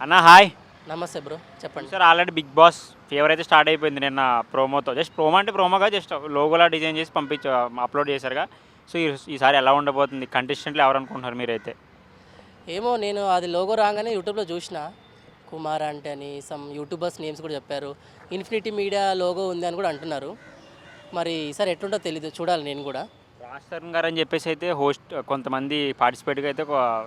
అన్న హాయ్. నమస్తే బ్రో, చెప్పండి. Sir already Bigg Boss fever అయితే స్టార్ట్ అయిపోయింది నిన్న ప్రోమోతో. జస్ట్ ప్రోమో అంటే ప్రోమోగా జస్ట్ లోగోలా డిజైన్ చేసి అప్లోడ్ చేశారుగా. సో ఈసారి ఎలా ఉండబోతుంది, కంటెస్టెంట్లు ఎవరు అనుకుంటున్నారు మీరైతే? ఏమో నేను అది లోగో రాగానే యూట్యూబ్లో చూసిన. కుమార్ అంటే అని సమ్ యూట్యూబర్స్ నేమ్స్ కూడా చెప్పారు. ఇన్ఫినిటీ మీడియా లోగో ఉంది అని కూడా అంటున్నారు. మరి ఈసారి ఎట్లుంటో తెలీదు, చూడాలి నేను కూడా. రాజ్ తరుణ్ గారు అని చెప్పేసి అయితే హోస్ట్ కొంతమంది పార్టిసిపేట్గా అయితే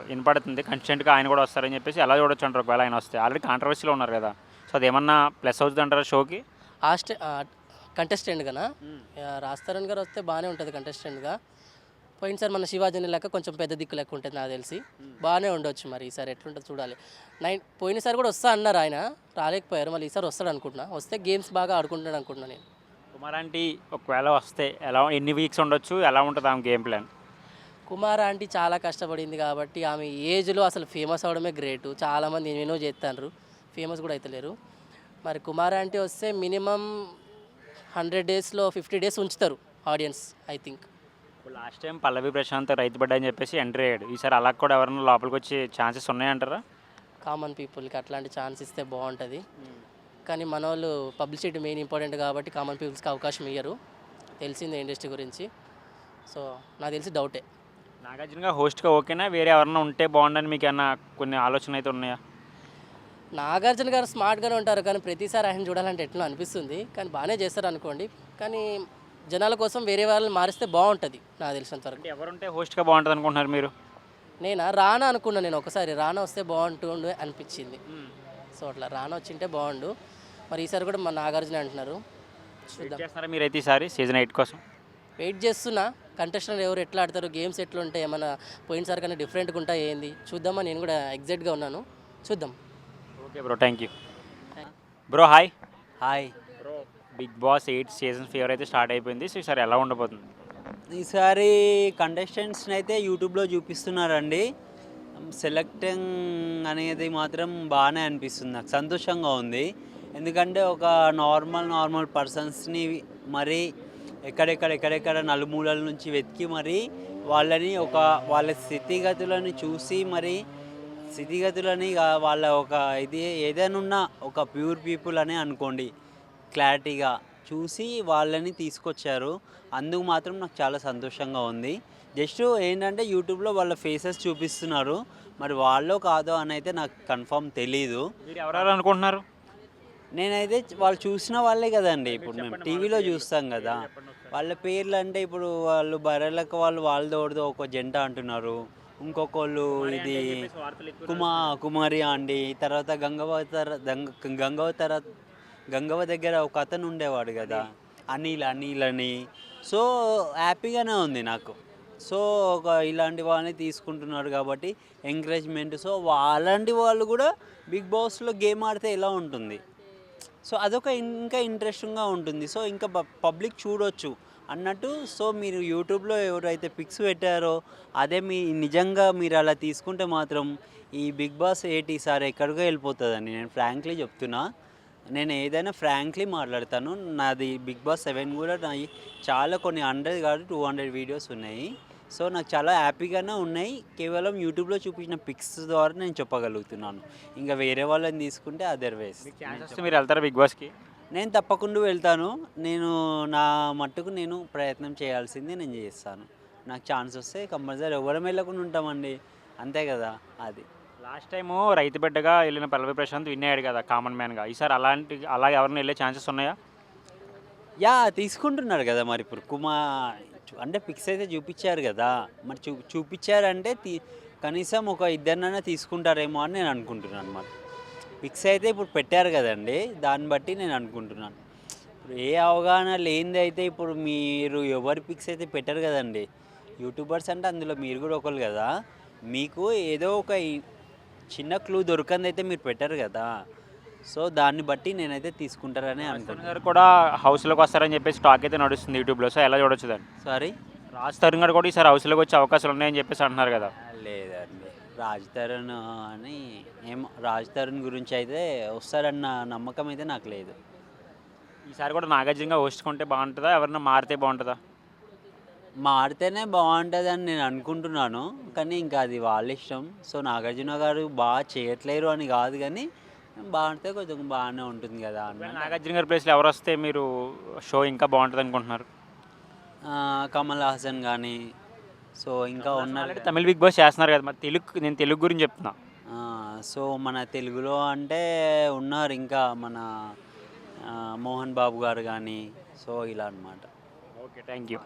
వినపడుతుంది. కంటెస్టెంట్గా ఆయన కూడా వస్తారని చెప్పేసి ఎలా చూడొచ్చు అంటారు ఒకవేళ ఆయన వస్తే? ఆల్రెడీ కాంట్రవర్సీలో ఉన్నారు కదా. సో అదేమన్నా ప్లస్ అవుతుంది అంటారా షోకి? ఆస్ట్ కంటెస్టెంట్గానా? రాజ్ గారు వస్తే బాగానే ఉంటుంది కంటెస్టెంట్గా. పోయినసారి మన శివాజీని లెక్క కొంచెం పెద్ద దిక్కు లెక్క ఉంటుంది నాకు తెలిసి. బాగానే ఉండొచ్చు, మరి ఈసారి ఎట్లుంటుంది చూడాలి. పోయినసారి కూడా వస్తా అన్నారు ఆయన, రాలేకపోయారు. మళ్ళీ ఈసారి వస్తాడు అనుకుంటున్నా. వస్తే గేమ్స్ బాగా ఆడుకుంటాడు అనుకుంటున్నా నేను. కుమార్ ఆంటీ ఒకవేళ వస్తే ఎన్ని వీక్స్ ఉండొచ్చు, ఎలా ఉంటుంది ఆమె గేమ్ ప్లాన్? కుమార్ ఆంటీ చాలా కష్టపడింది కాబట్టి ఆమె ఏజ్లో అసలు ఫేమస్ అవడమే గ్రేటు. చాలామంది ఎన్నో చేస్తారు, ఫేమస్ కూడా అవుతలేరు. మరి కుమార్ ఆంటీ వస్తే మినిమం 100 డేస్లో 50 డేస్ ఉంచుతారు ఆడియన్స్, ఐ థింక్. ఇప్పుడు లాస్ట్ టైం పల్లవి ప్రశాంత్ రైతు బిడ్డ అని చెప్పేసి ఎంట్రీ అయ్యాడు. ఈసారి అలా కూడా ఎవరైనా లోపలికి వచ్చే ఛాన్సెస్ ఉన్నాయంటారా? కామన్ పీపుల్కి అట్లాంటి ఛాన్స్ ఇస్తే బాగుంటుంది. కానీ మన వాళ్ళు పబ్లిసిటీ మెయిన్ ఇంపార్టెంట్ కాబట్టి కామన్ పీపుల్స్కి అవకాశం ఇయ్యరు. తెలిసిందే ఇండస్ట్రీ గురించి. సో నాకు తెలిసి డౌటే. నాగార్జునగా హోస్ట్గా ఓకేనా, వేరే ఎవరైనా ఉంటే బాగుండని మీకు ఏమన్నా కొన్ని ఆలోచనలు అయితే ఉన్నాయా? నాగార్జున గారు స్మార్ట్గానే ఉంటారు, కానీ ప్రతిసారి ఆయన చూడాలంటే ఎట్లా అనిపిస్తుంది. కానీ బాగానే చేస్తారు అనుకోండి. కానీ జనాల కోసం వేరే వాళ్ళని మారిస్తే బాగుంటుంది నాకు తెలిసినంత వరకు. అంటే ఎవరుంటే హోస్ట్గా బాగుంటుంది అనుకుంటున్నారు మీరు? రానా అనుకున్నా, నేను ఒకసారి రానా వస్తే బాగుంటుండే అనిపించింది. సో అట్లా రానా వచ్చింటే బాగుండు. మరి ఈసారి కూడా మన నాగార్జున అంటున్నారు, చూద్దాం. చేస్తున్నారా మీరైతే ఈసారి సీజన్ 8 కోసం? వెయిట్ చేస్తున్నా. కంటెస్టెంట్ ఎవరు ఎట్లా ఆడతారు, గేమ్స్ ఎట్లా ఉంటాయి, ఏమైనా పోయినసారి కన్నా డిఫరెంట్గా ఉంటాయి ఏంది చూద్దామని నేను కూడా ఎగ్జైట్గా ఉన్నాను. చూద్దాం. Okay bro, thank you. Bro hi. Hi. Bro Bigg Boss 8 season fever అయితే స్టార్ట్ అయిపోయింది. సో ఈసారి ఎలా ఉండబోతుంది? ఈసారి కంటెస్టెంట్స్ని అయితే యూట్యూబ్లో చూపిస్తున్నారండి. సెలెక్టింగ్ అనేది మాత్రం బాగానే అనిపిస్తుంది, నాకు సంతోషంగా ఉంది. ఎందుకంటే ఒక నార్మల్ పర్సన్స్ని మరీ ఎక్కడెక్కడ నలుమూలల నుంచి వెతికి మరి వాళ్ళని వాళ్ళ స్థితిగతులను చూసి మరి వాళ్ళ ఒక ఇది ఏదైనా ఒక ప్యూర్ పీపుల్ అని అనుకోండి, క్లారిటీగా చూసి వాళ్ళని తీసుకొచ్చారు. అందుకు మాత్రం నాకు చాలా సంతోషంగా ఉంది. జస్ట్ ఏంటంటే యూట్యూబ్లో వాళ్ళ ఫేసెస్ చూపిస్తున్నారు, మరి వాళ్ళో కాదో అని అయితే నాకు కన్ఫర్మ్ తెలీదు. మీరు ఎవరెవరు అనుకుంటున్నారు? నేనైతే వాళ్ళు చూసిన వాళ్ళే కదండి, ఇప్పుడు మేము టీవీలో చూస్తాం కదా. వాళ్ళ పేర్లు అంటే ఇప్పుడు వాళ్ళు బర్రెలకు వాళ్ళదోడితో ఒక జంట అంటున్నారు, ఇంకొకళ్ళు ఇది కుమారి అండి, తర్వాత గంగవ దగ్గర ఒక అతను ఉండేవాడు కదా, అనిల్ అని. సో హ్యాపీగానే ఉంది నాకు. సో ఇలాంటి వాళ్ళని తీసుకుంటున్నారు కాబట్టి ఎంకరేజ్మెంట్. సో అలాంటి వాళ్ళు కూడా బిగ్ బాస్లో గేమ్ ఆడితే ఎలా ఉంటుంది, సో అదొక ఇంకా ఇంట్రెస్టింగ్గా ఉంటుంది. సో ఇంకా పబ్లిక్ చూడొచ్చు అన్నట్టు. సో మీరు యూట్యూబ్లో ఎవరైతే పిక్స్ పెట్టారో అదే నిజంగా మీరు అలా తీసుకుంటే మాత్రం ఈ బిగ్ బాస్ 8 ఈసారి ఎక్కడికో వెళ్ళిపోతుందండి. నేను ఫ్రాంక్లీ చెప్తున్నా, నేను ఏదైనా ఫ్రాంక్లీ మాట్లాడతాను. నాది బిగ్ బాస్ 7 కూడా చాలా కొన్ని 100 కాదు 200 వీడియోస్ ఉన్నాయి. సో నాకు చాలా హ్యాపీగానే ఉన్నాయి. కేవలం యూట్యూబ్లో చూపించిన పిక్స్ ద్వారా నేను చెప్పగలుగుతున్నాను. ఇంకా వేరే వాళ్ళని తీసుకుంటే అదర్వైజ్. మీరు వెళ్తారా బిగ్ బాస్కి? నేను తప్పకుండా వెళ్తాను. నా మట్టుకు నేను ప్రయత్నం చేయాల్సింది నేను చేస్తాను. నాకు ఛాన్స్ వస్తే కంపల్సరీ ఎవరం వెళ్ళకుండా ఉంటామండి, అంతే కదా. అది లాస్ట్ టైము రైతు బిడ్డగా వెళ్ళిన పల్లవి ప్రశాంత్ విన్ అయ్యాడు కదా కామన్ మ్యాన్గా. ఈసారి అలా ఎవరిని వెళ్ళే ఛాన్సెస్ ఉన్నాయా? తీసుకుంటున్నారు కదా. మరి ఇప్పుడు అంటే పిక్స్ అయితే చూపించారు కదా, మరి చూపించారంటే కనీసం ఒక ఇద్దరినైనా తీసుకుంటారేమో అని నేను అనుకుంటున్నాను అనమాట. పిక్స్ అయితే ఇప్పుడు పెట్టారు కదండి, దాన్ని బట్టి నేను అనుకుంటున్నాను. ఇప్పుడు ఏ అవగాహన లేనిది అయితే ఇప్పుడు మీరు ఎవరి పిక్స్ అయితే పెట్టారు కదండి. యూట్యూబర్స్ అంటే అందులో మీరు కూడా ఒకరు కదా, మీకు ఏదో ఒక చిన్న క్లూ దొరకంది అయితే మీరు పెట్టారు కదా. సో దాన్ని బట్టి నేనైతే తీసుకుంటారని అనుకుంటున్నాను. కూడా హౌస్లోకి వస్తారని చెప్పేసి టాక్ అయితే నడుస్తుంది యూట్యూబ్లో. సో ఎలా చూడొచ్చు దాన్ని? సారీ, రాజ్ తరుణ్ గారు కూడా ఈసారి హౌస్లోకి వచ్చే అవకాశాలు ఉన్నాయని చెప్పేసి అంటున్నారు కదా. లేదండి, రాజ్ తరుణ్ గురించి అయితే వస్తారన్న నమ్మకం అయితే నాకు లేదు. ఈసారి కూడా నాగార్జునగా హోస్ట్ కొంటే బాగుంటుందా, ఎవరన్నా మారితే బాగుంటుందా? మారితేనే బాగుంటుందని నేను అనుకుంటున్నాను, కానీ ఇంకా అది వాళ్ళ ఇష్టం. సో నాగార్జున గారు బాగా చేయట్లేరు అని కాదు, కానీ బాగుంటే కొంచెం బాగానే ఉంటుంది కదా అన్న. నాగార్జున గారి ప్లేస్లో ఎవరు వస్తే మీరు షో ఇంకా బాగుంటుంది అనుకుంటున్నారు? కమల్ హాసన్ కానీ, సో ఇంకా ఉన్నారు ఆల్రెడీ తమిళ బిగ్ బాస్ చేస్తున్నారు కదా, మరి నేను తెలుగు గురించి చెప్తున్నా. సో మన తెలుగులో అంటే ఉన్నారు ఇంకా మన మోహన్ బాబు గారు కానీ, సో ఇలా అన్నమాట. Okay, thank you.